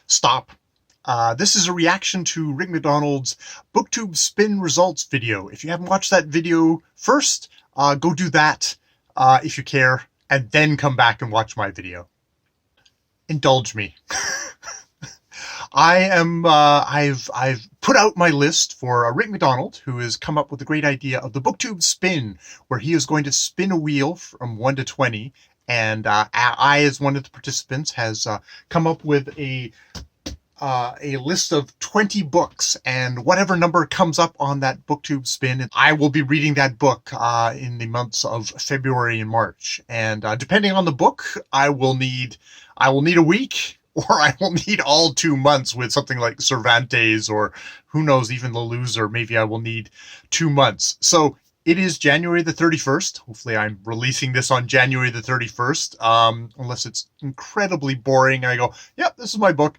stop. This is a reaction to Rick McDonald's Booktube spin results video. If you haven't watched that video first, go do that if you care, and then come back and watch my video. Indulge me. I've put out my list for Rick McDonald, who has come up with the great idea of the Booktube spin, where he is going to spin a wheel from 1 to 20, and I, as one of the participants, has come up with a list of 20 books, and whatever number comes up on that Booktube spin, I will be reading that book in the months of February and March. And depending on the book, I will need a week, or I will need all 2 months with something like Cervantes, or who knows, even The Loser. Maybe I will need 2 months. So it is January the 31st. Hopefully I'm releasing this on January the 31st, unless it's incredibly boring and I go, yep, this is my book.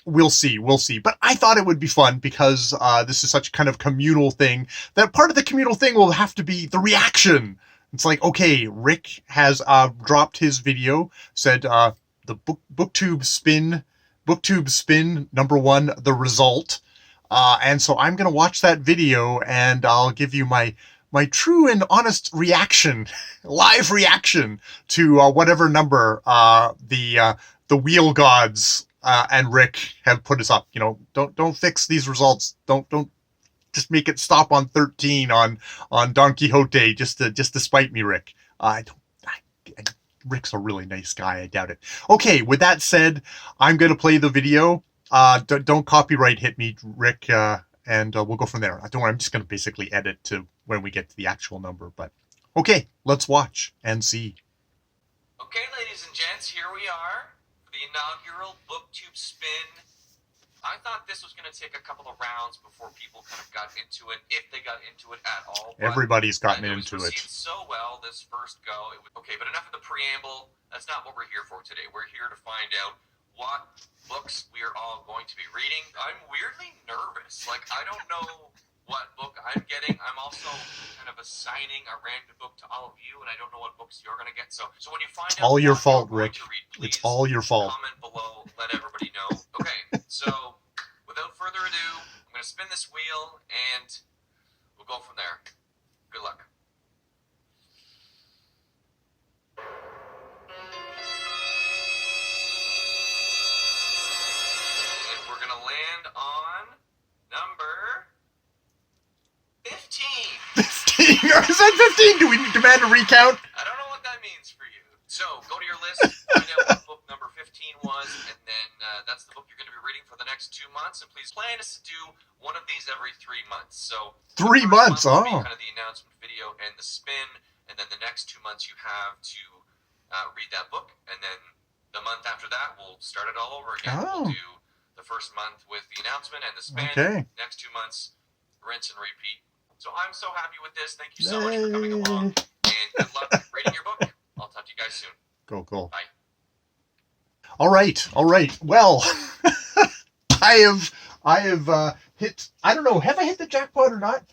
We'll see. But I thought it would be fun because this is such a kind of communal thing that part of the communal thing will have to be the reaction. It's like, okay, Rick has dropped his video, said the Booktube spin number 1, the result. And so I'm going to watch that video and I'll give you my true and honest reaction, live reaction to whatever number the wheel gods and Rick have put us up. You know, don't fix these results. Don't just make it stop on 13 on Don Quixote just to spite me, Rick. Rick's a really nice guy. I doubt it. Okay, with that said, I'm going to play the video. Don't copyright hit me, Rick, and we'll go from there. Don't worry, I'm just going to basically edit to when we get to the actual number. But okay, let's watch and see. Okay, ladies and gents, here we are for the inaugural Booktube spin. I thought this was going to take a couple of rounds before people kind of got into it, if they got into it at all. Everybody's gotten into it. So well this first go. Okay, but enough of the preamble. That's not what we're here for today. We're here to find out what books we are all going to be reading. I'm weirdly nervous. Like, I don't know what book I'm getting. I'm also kind of assigning a random book to all of you, and I don't know what books you're going to get. So when you find out, all your fault, Rick. Read, it's all your fault. Comment below. Let everybody know. Okay, so without further ado, I'm going to spin this wheel, and we'll go from there. Good luck. Land on number 15. 15? Is that 15? Do we demand a recount? I don't know what that means for you. So go to your list, find out what book number 15 was, and then that's the book you're going to be reading for the next 2 months. And please plan us to do one of these every 3 months. So 3 months, will be kind of the announcement video and the spin, and then the next 2 months you have to read that book, and then the month after that we'll start it all over again. We'll do the first month with the announcement and the spin. Okay. Next 2 months, rinse and repeat. So I'm so happy with this. Thank you so much for coming along. And good luck reading your book. I'll talk to you guys soon. Cool. Bye. All right. Well, I have hit, I don't know, have I hit the jackpot or not?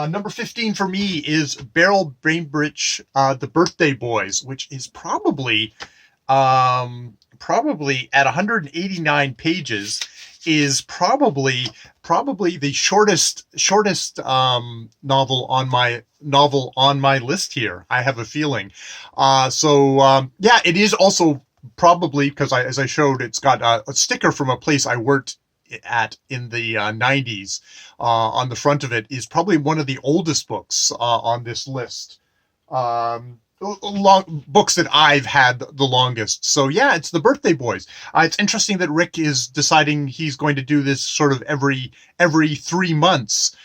Number 15 for me is Beryl Bainbridge, The Birthday Boys, which is probably at 189 pages is probably the shortest novel on my list here. I have a feeling. Yeah, it is also probably because as I showed, it's got a sticker from a place I worked at in the 90s on the front of it. Is probably one of the oldest books on this list. Books that I've had the longest. So yeah, it's The Birthday Boys. It's interesting that Rick is deciding he's going to do this sort of every 3 months,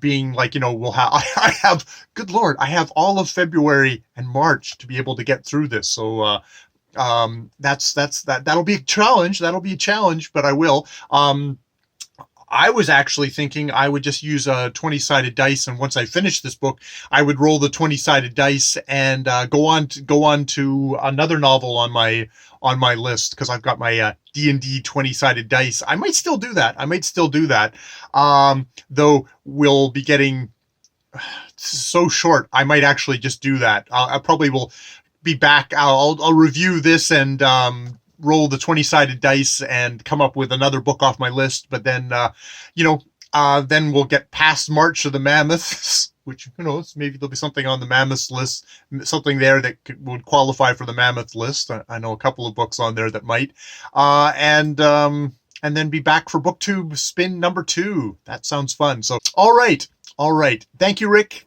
being like, you know, I have, good Lord, I have all of February and March to be able to get through this. So that'll be a challenge. But I will. I was actually thinking I would just use a 20-sided dice, and once I finish this book, I would roll the 20-sided dice and go on to another novel on my list, because I've got my D&D 20-sided dice. I might still do that. Though we'll be getting so short, I might actually just do that. I probably will be back. I'll review this and roll the 20-sided dice and come up with another book off my list. But then, then we'll get past March of the Mammoths, which, who knows, maybe there'll be something on the Mammoths list, something there that would qualify for the Mammoth list. I know a couple of books on there that might. And then be back for BookTube Spin number 2. That sounds fun. So, all right. Thank you, Rick.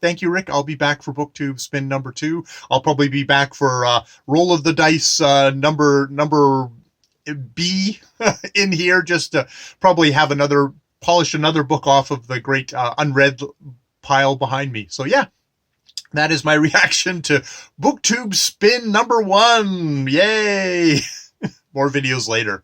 I'll be back for BookTube Spin number 2. I'll probably be back for Roll of the Dice number B in here, just to probably have polish another book off of the great unread pile behind me. So yeah, that is my reaction to BookTube Spin number 1. Yay! More videos later.